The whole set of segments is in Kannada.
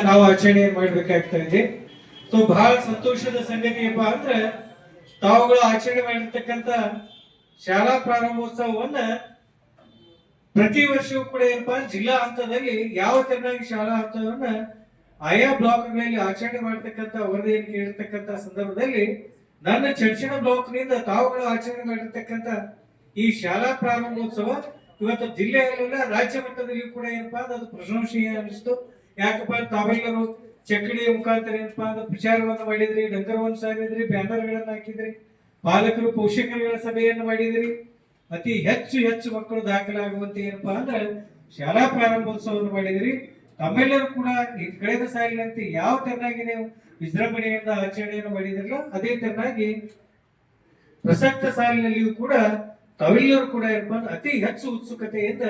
ನಾವು ಆಚರಣೆ ಮಾಡಬೇಕಾಗ್ತಾ ಇದೆ. ಸೊ ಬಹಳ ಸಂತೋಷದ ಸಂಗತಿ ಏನಪ್ಪಾ ಅಂದ್ರೆ ತಾವುಗಳು ಆಚರಣೆ ಮಾಡಿರ್ತಕ್ಕಂಥ ಶಾಲಾ ಪ್ರಾರಂಭೋತ್ಸವವನ್ನ ಪ್ರತಿ ವರ್ಷವೂ ಕೂಡ ಏನಪ್ಪಾ ಜಿಲ್ಲಾ ಹಂತದಲ್ಲಿ ಯಾವ ತೆರನಾಗಿ ಶಾಲಾ ಹಂತವನ್ನ ಆಯಾ ಬ್ಲಾಕ್ಗಳಲ್ಲಿ ಆಚರಣೆ ಮಾಡತಕ್ಕಂಥ ವರದಿಯನ್ನು ಕೇಳಿರ್ತಕ್ಕಂಥ ಸಂದರ್ಭದಲ್ಲಿ ನನ್ನ ಚರ್ಚಿನ ಬ್ಲಾಕ್ನಿಂದ ತಾವುಗಳು ಆಚರಣೆ ಮಾಡಿರ್ತಕ್ಕಂಥ ಈ ಶಾಲಾ ಪ್ರಾರಂಭೋತ್ಸವ ಇವತ್ತು ಜಿಲ್ಲೆಯಲ್ಲೆಲ್ಲ ರಾಜ್ಯ ಮಟ್ಟದಲ್ಲಿ ಕೂಡ ಏನಪ್ಪಾ ಅದು ಪ್ರಶಂಸನೀಯ ಅನಿಸ್ತು. ಯಾಕಪ್ಪ ತಾವೆಲ್ಲರೂ ಚಕ್ಕಡಿಯ ಮುಖಾಂತರ ಏನಪ್ಪಾ ಅಂದ್ರೆ ಪ್ರಚಾರವನ್ನು ಮಾಡಿದ್ರಿ, ಡಂಗರವನ್ನು ಸಾರಿದ್ರಿ, ಬ್ಯಾನರ್ಗಳನ್ನು ಹಾಕಿದ್ರಿ, ಪಾಲಕರು ಪೋಷಕರುಗಳ ಸಭೆಯನ್ನು ಮಾಡಿದ್ರಿ. ಅತಿ ಹೆಚ್ಚು ಹೆಚ್ಚು ಮಕ್ಕಳು ದಾಖಲಾಗುವಂತೆ ಏನಪ್ಪಾ ಅಂದ್ರೆ ಶಾಲಾ ಪ್ರಾರಂಭೋತ್ಸವವನ್ನು ಮಾಡಿದ್ರಿ. ತಮ್ಮೆಲ್ಲರೂ ಕೂಡ ಈ ಕಳೆದ ಸಾಲಿನಂತೆ ಯಾವ ತೆರನಾಗಿ ನೀವು ವಿಜೃಂಭಣೆಯಿಂದ ಆಚರಣೆಯನ್ನು ಮಾಡಿದ್ರಲ್ಲ ಅದೇ ತೆರನಾಗಿ ಪ್ರಸಕ್ತ ಸಾಲಿನಲ್ಲಿಯೂ ಕೂಡ ತಾವೆಲ್ಲರೂ ಕೂಡ ಏನಪ್ಪಾ ಅತಿ ಹೆಚ್ಚು ಉತ್ಸುಕತೆಯಿಂದ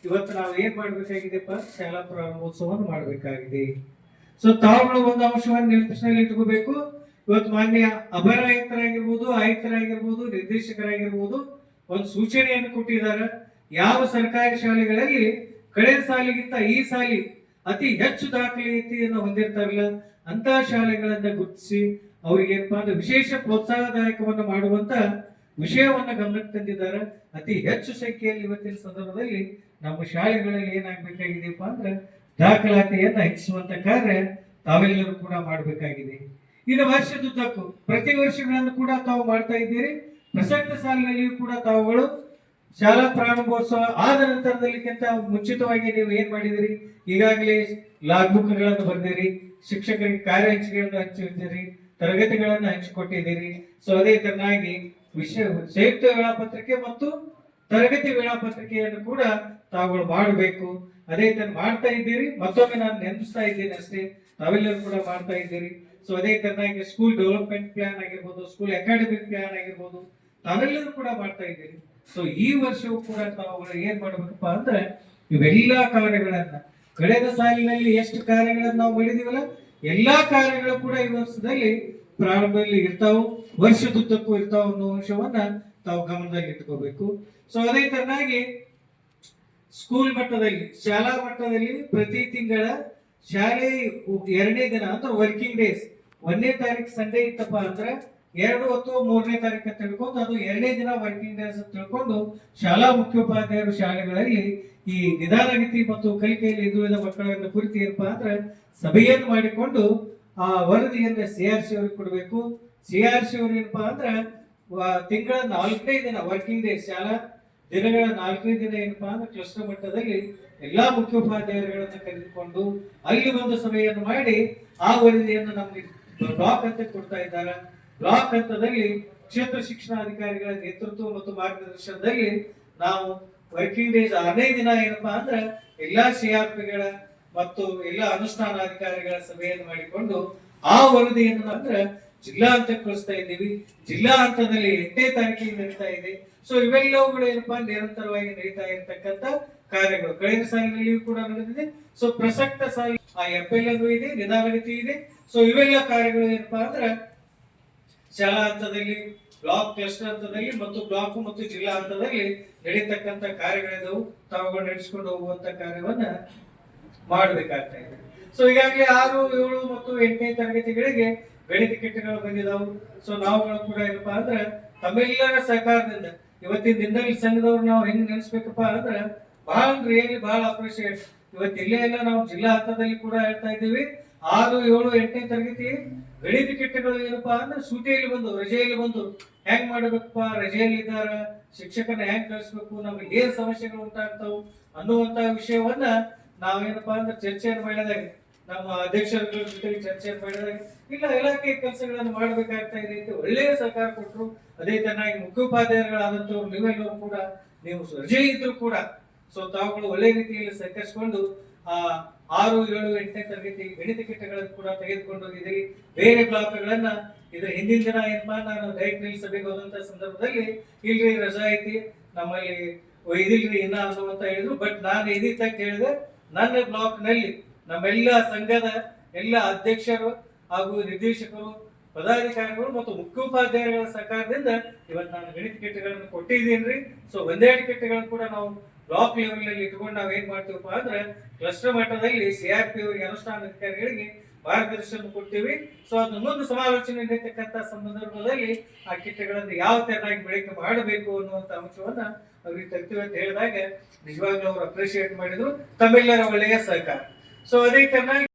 ಇವತ್ತು ನಾವು ಏನ್ ಮಾಡ್ಬೇಕಾಗಿದೆಪ್ಪ ಶಾಲಾ ಪ್ರಾರಂಭೋತ್ಸವವನ್ನು ಮಾಡಬೇಕಾಗಿದೆ. ಸೊ ತಾವುಗಳು ಒಂದು ಅಂಶವನ್ನು ನೆನಪಿನಲ್ಲಿ ಇಟ್ಕೋಬೇಕು. ಇವತ್ತು ಮಾನ್ಯ ಅಪರ ಆಯುಕ್ತರಾಗಿರ್ಬೋದು, ಆಯುಕ್ತರಾಗಿರ್ಬೋದು, ನಿರ್ದೇಶಕರಾಗಿರ್ಬೋದು ಒಂದು ಸೂಚನೆಯನ್ನು ಕೊಟ್ಟಿದ್ದಾರೆ. ಯಾವ ಸರ್ಕಾರಿ ಶಾಲೆಗಳಲ್ಲಿ ಕಳೆದ ಸಾಲಿಗಿಂತ ಈ ಸಾಲಿ ಅತಿ ಹೆಚ್ಚು ದಾಖಲಾತಿಯನ್ನು ಹೊಂದಿರ್ತಾರಲ್ಲ ಅಂತ ಶಾಲೆಗಳನ್ನ ಗುರುತಿಸಿ ಅವ್ರಿಗೆ ಏನಪ್ಪಾ ಅಂದ್ರೆ ವಿಶೇಷ ಪ್ರೋತ್ಸಾಹದಾಯಕವನ್ನು ಮಾಡುವಂತ ವಿಷಯವನ್ನ ಗಮನಕ್ಕೆ ತಂದಿದ್ದಾರೆ. ಅತಿ ಹೆಚ್ಚು ಸಂಖ್ಯೆಯಲ್ಲಿ ಇವತ್ತಿನ ಸಂದರ್ಭದಲ್ಲಿ ನಮ್ಮ ಶಾಲೆಗಳಲ್ಲಿ ಏನಾಗಬೇಕಾಗಿದೆಯಪ್ಪ ಅಂದ್ರೆ ದಾಖಲಾತಿಯನ್ನ ಹೆಚ್ಚಿಸುವಂತ ಕಾರ್ಯ ತಾವೆಲ್ಲರೂ ಕೂಡ ಮಾಡಬೇಕಾಗಿದೆ. ಇನ್ನು ವರ್ಷದುದ್ದಕ್ಕೂ ಪ್ರತಿ ವರ್ಷಗಳನ್ನು ಕೂಡ ತಾವು ಮಾಡ್ತಾ ಇದ್ದೀರಿ. ಪ್ರಸಕ್ತ ಸಾಲಿನಲ್ಲಿಯೂ ಕೂಡ ತಾವುಗಳು ಶಾಲಾ ಪ್ರಾರಂಭೋತ್ಸವ ಆದ ನಂತರದಲ್ಲಿಕ್ಕಿಂತ ಮುಂಚಿತವಾಗಿ ನೀವು ಏನ್ ಮಾಡಿದಿರಿ, ಈಗಾಗಲೇ ಲಾಗ್ ಬುಕ್ಗಳನ್ನು ಬರ್ದಿರಿ, ಶಿಕ್ಷಕರಿಗೆ ಕಾರ್ಯ ಹಂಚಿಕೆಗಳನ್ನು ಹಂಚಿದ್ದೀರಿ, ತರಗತಿಗಳನ್ನು ಹಂಚಿಕೊಟ್ಟಿದ್ದೀರಿ. ಸೊ ಅದೇ ತರನಾಗಿ ಸಂಯುಕ್ತ ವೇಳಾಪತ್ರಿಕೆ ಮತ್ತು ತರಗತಿ ವೇಳಾಪತ್ರಿಕೆಯನ್ನು ಕೂಡ ತಾವುಗಳು ಮಾಡಬೇಕು. ಅದೇ ತರ ಮಾಡ್ತಾ ಇದ್ದೀರಿ. ಮತ್ತೊಮ್ಮೆ ನಾನು ನೆನಪಿಸ್ತಾ ಇದ್ದೀನಿ ಅಷ್ಟೇ, ತಾವೆಲ್ಲರೂ ಕೂಡ ಮಾಡ್ತಾ ಇದ್ದೀರಿ. ಸೊ ಅದೇ ತರನಾಗಿ ಸ್ಕೂಲ್ ಡೆವಲಪ್ಮೆಂಟ್ ಪ್ಲಾನ್ ಆಗಿರ್ಬೋದು, ಸ್ಕೂಲ್ ಅಕಾಡೆಮಿಕ್ ಪ್ಲಾನ್ ಆಗಿರ್ಬೋದು, ತಾವೆಲ್ಲರೂ ಕೂಡ ಮಾಡ್ತಾ ಇದ್ದೀರಿ. ಸೊ ಈ ವರ್ಷವೂ ಕೂಡ ತಾವುಗಳು ಏನ್ ಮಾಡ್ಬೇಕಪ್ಪ ಅಂದ್ರೆ ಇವೆಲ್ಲಾ ಕಾರ್ಯಗಳನ್ನ ಕಳೆದ ಸಾಲಿನಲ್ಲಿ ಎಷ್ಟು ಕಾರ್ಯಗಳನ್ನ ನಾವು ಮಾಡಿದೀವಲ್ಲ ಎಲ್ಲಾ ಕಾರ್ಯಗಳು ಕೂಡ ಈ ವರ್ಷದಲ್ಲಿ ಪ್ರಾರಂಭದಲ್ಲಿ ಇರ್ತಾವು, ವರ್ಷದುದ್ದಕ್ಕೂ ಇರ್ತಾವ ಅನ್ನೋ ಅಂಶವನ್ನ ತಾವು ಗಮನದಲ್ಲಿ ಇಟ್ಕೋಬೇಕು. ಸೊ ಅದೇ ತರನಾಗಿ ಸ್ಕೂಲ್ ಮಟ್ಟದಲ್ಲಿ, ಶಾಲಾ ಮಟ್ಟದಲ್ಲಿ ಪ್ರತಿ ತಿಂಗಳ ಶಾಲೆ 2ನೇ ದಿನ ಅಂದ್ರೆ ವರ್ಕಿಂಗ್ ಡೇಸ್, 1ನೇ ತಾರೀಕು ಸಂಡೇ ಇತ್ತಪ್ಪ ಅಂದ್ರೆ 2 ಅಥವಾ 3ನೇ ತಾರೀಕು ತಿಳ್ಕೊಂಡು ಅದು 2ನೇ ದಿನ ವರ್ಕಿಂಗ್ ಡೇಸ್ ತಿಳ್ಕೊಂಡು ಶಾಲಾ ಮುಖ್ಯೋಪಾಧ್ಯಾಯರು ಶಾಲೆಗಳಲ್ಲಿ ಈ ನಿಧಾನಗತಿ ಮತ್ತು ಕಲಿಕೆಯಲ್ಲಿ ಹಿಂದುಳಿದ ಮಕ್ಕಳನ್ನ ಕುರಿತು ಏನಪ್ಪಾ ಅಂದ್ರೆ ಸಭೆಯನ್ನು ಮಾಡಿಕೊಂಡು ಆ ವರದಿಯನ್ನು CRC ಅವ್ರಿಗೆ ಕೊಡಬೇಕು. CRC ಅವ್ರು ಏನಪ್ಪಾ ಅಂದ್ರೆ ತಿಂಗಳ 4ನೇ ದಿನ ವರ್ಕಿಂಗ್ ಡೇ, ಶಾಲಾ ದಿನಗಳ 4ನೇ ದಿನ ಏನಪ್ಪಾ ಅಂದ್ರೆ ಕ್ಲಸ್ಟರ್ ಮಟ್ಟದಲ್ಲಿ ಎಲ್ಲಾ ಮುಖ್ಯೋಪಾಧ್ಯಾಯರುಗಳನ್ನ ಕರೆದುಕೊಂಡು ಅಲ್ಲಿ ಒಂದು ಸಭೆಯನ್ನು ಮಾಡಿ ಆ ವರದಿಯನ್ನು ನಮ್ಗೆ ಬ್ಲಾಕ್ ಅಂತ ಕೊಡ್ತಾ ಇದ್ದಾರೆ. ಬ್ಲಾಕ್ ಹಂತದಲ್ಲಿ ಕ್ಷೇತ್ರ ಶಿಕ್ಷಣಾಧಿಕಾರಿಗಳ ನೇತೃತ್ವ ಮತ್ತು ಮಾರ್ಗದರ್ಶನದಲ್ಲಿ ನಾವು ವರ್ಕಿಂಗ್ ಡೇಸ್ 6ನೇ ದಿನ ಏನಪ್ಪಾ ಅಂದ್ರೆ ಎಲ್ಲಾ CRPಗಳ ಮತ್ತು ಎಲ್ಲ ಅನುಷ್ಠಾನಾಧಿಕಾರಿಗಳ ಸಭೆಯನ್ನು ಮಾಡಿಕೊಂಡು ಆ ವರದಿಯನ್ನು ಅಂದ್ರೆ ಜಿಲ್ಲಾ ಹಂತಕ್ಕೆ ಕಳಿಸ್ತಾ ಇದ್ದೀವಿ. ಜಿಲ್ಲಾ ಹಂತದಲ್ಲಿ 8ನೇ ತಾರೀಕಿಗೆ ನಡೀತಾ ಇದೆ. ಸೊ ಇವೆಲ್ಲವುಗಳು ಏನಪ್ಪಾ ನಿರಂತರವಾಗಿ ನಡೀತಾ ಇರತಕ್ಕಂತ ಕಾರ್ಯಗಳು ಕಳೆದ ಸಾಲಿನಲ್ಲಿಯೂ ಕೂಡ ನಡೆದಿದೆ. ಸೊ ಪ್ರಸಕ್ತ ಸಾಲಿ ಆ FLN ಇದೆ, ನಿಧಾನಗತಿ ಇದೆ. ಸೊ ಇವೆಲ್ಲ ಕಾರ್ಯಗಳು ಏನಪ್ಪಾ ಅಂದ್ರೆ ಶಾಲಾ ಹಂತದಲ್ಲಿ, ಬ್ಲಾಕ್ ಕ್ಲಸ್ಟರ್ ಹಂತದಲ್ಲಿ ಮತ್ತು ಬ್ಲಾಕ್ ಮತ್ತು ಜಿಲ್ಲಾ ಹಂತದಲ್ಲಿ ನಡೀತಕ್ಕಂಥ ಕಾರ್ಯಗಳಿದಾವು. ತಾವುಗಳು ನಡೆಸಿಕೊಂಡು ಹೋಗುವಂತ ಕಾರ್ಯವನ್ನ ಮಾಡಬೇಕಾಗ್ತಾ ಇದೆ. ಸೊ ಈಗಾಗಲೇ 6, 7 ಮತ್ತು 8ನೇ ತರಗತಿಗಳಿಗೆ ಗಣಿತ ಕಿಟ್ಗಳು ಬಂದಿದಾವು. ಸೊ ನಾವುಗಳು ಕೂಡ ಏನಪ್ಪಾ ಅಂದ್ರೆ ತಮ್ಮೆಲ್ಲರ ಸಹಕಾರದಿಂದ ಇವತ್ತಿನ ದಿನದಲ್ಲಿ ಸಂಘದವ್ರು ನಾವು ಹೆಂಗ್ ನೆನೆಸ್ಬೇಕಪ್ಪ ಅಂದ್ರೆ ಬಹಳ ಅಪ್ರಿಶಿಯೇಟ್. ಇವತ್ತು ಇಲ್ಲೇ ಎಲ್ಲ ನಾವು ಜಿಲ್ಲಾ ಹಂತದಲ್ಲಿ ಕೂಡ ಹೇಳ್ತಾ ಇದ್ದೀವಿ. 6, 7, 8ನೇ ತರಗತಿ ಗಣಿತ ಕಿಟ್ಗಳು ಏನಪ್ಪಾ ಅಂದ್ರೆ ಸೂಟಿಯಲ್ಲಿ ಬಂದು, ರಜೆಯಲ್ಲಿ ಬಂದು ಹೆಂಗ್ ಮಾಡ್ಬೇಕಪ್ಪ, ರಜೆಯಲ್ಲಿ ಇದ್ದಾರ, ಶಿಕ್ಷಕನ ಹೆಂಗ್ ಕಳಿಸ್ಬೇಕು, ನಮ್ಗೆ ಏನ್ ಸಮಸ್ಯೆಗಳು ಉಂಟಾಗ್ತಾವು ಅನ್ನುವಂತ ವಿಷಯವನ್ನ ನಾವೇನಪ್ಪಾ ಅಂದ್ರೆ ಚರ್ಚೆಯನ್ನು ಮಾಡಿದಾಗ, ನಮ್ಮ ಅಧ್ಯಕ್ಷರ ಜೊತೆಗೆ ಚರ್ಚೆಯನ್ನು ಮಾಡಿದಾಗ ಇಲ್ಲ ಇಲಾಖೆ ಕೆಲಸಗಳನ್ನು ಮಾಡ್ಬೇಕಾಗ್ತಾ ಇದೆ ಅಂತ ಒಳ್ಳೆಯ ಸಹಕಾರ ಕೊಟ್ಟರು. ಅದೇ ತರನಾಗಿ ಮುಖ್ಯೋಪಾಧ್ಯಾಯರುಗಳಾದಂತವ್ರು ನೀವೆಲ್ಲರೂ ಕೂಡ ನೀವು ರಜೆ ಇದ್ರು ಕೂಡ ಸೊ ತಾವುಗಳು ಒಳ್ಳೆ ರೀತಿಯಲ್ಲಿ ಸಹಕರಿಸಿಕೊಂಡು 6, 7, 8ನೇ ತರಗತಿ ಗಣಿತ ಕಿಟ್ಗಳನ್ನು ಕೂಡ ತೆಗೆದುಕೊಂಡು ಹೋಗಿದ್ದೀರಿ. ಬೇರೆ ಬ್ಲಾಕ್ಗಳನ್ನ ಇದ್ರ ಹಿಂದಿನ ದಿನ ಏನಪ್ಪಾ ನಾನು ಡೈರೆಕ್ಟ್ ನಲ್ಲಿ ಸಭೆಗೆ ಹೋದಂತ ಸಂದರ್ಭದಲ್ಲಿ ಇಲ್ರಿ ರಜಾ ಐತಿ ನಮ್ಮಲ್ಲಿ ಇದಿಲ್ರಿ ಇನ್ನ ಅನ್ನುವಂತ ಹೇಳಿದ್ರು. ಬಟ್ ನಾನು ಇದಿತ್ತ ಹೇಳಿದೆ, ನನ್ನ ಬ್ಲಾಕ್ ನಲ್ಲಿ ನಮ್ಮೆಲ್ಲ ಸಂಘದ ಎಲ್ಲ ಅಧ್ಯಕ್ಷರು ಹಾಗೂ ನಿರ್ದೇಶಕರು, ಪದಾಧಿಕಾರಿಗಳು ಮತ್ತು ಮುಖ್ಯೋಪಾಧ್ಯಾಯರುಗಳ ಸಹಕಾರದಿಂದ ಇವತ್ತು ನಾನು ಗಣಿತ ಕಿಟ್ಗಳನ್ನು ಕೊಟ್ಟಿದ್ದೀನಿ. ಸೊ ಒಂದೆರಡು ಕಿಟ್ಗಳನ್ನು ಕೂಡ ನಾವು ಬ್ಲಾಕ್ ಲೆವೆಲ್ ನಲ್ಲಿ ಇಟ್ಕೊಂಡು ನಾವ್ ಏನ್ ಮಾಡ್ತೀವಪ್ಪ ಅಂದ್ರೆ ಕ್ಲಸ್ಟರ್ ಮಟ್ಟದಲ್ಲಿ CRP ಅವರಿಗೆ ಅನುಷ್ಠಾನ ಅಧಿಕಾರಿಗಳಿಗೆ ಮಾರ್ಗದರ್ಶನ ಕೊಡ್ತೀವಿ. ಸೊ ಅದು ಮುಂದೆ ಸಮಾಲೋಚನೆ ನಡೀತಕ್ಕಂತ ಸಂದರ್ಭದಲ್ಲಿ ಆ ಕಿಟ್ಗಳನ್ನು ಯಾವ ತರನಾಗಿ ಬಳಕೆ ಮಾಡಬೇಕು ಅನ್ನುವಂತ ಅಂಶವನ್ನ ಅವ್ರಿಗೆ ತರ್ತೀವಿ ಅಂತ ಹೇಳಿದಾಗ ನಿಜವಾಗ್ಲೂ ಅವ್ರು ಅಪ್ರಿಶಿಯೇಟ್ ಮಾಡಿದ್ರು. ತಮ್ಮೆಲ್ಲರ ಒಳ್ಳೆಯ ಸಹಕಾರ. ಸೊ ಅದೇ ತರನಾಗಿ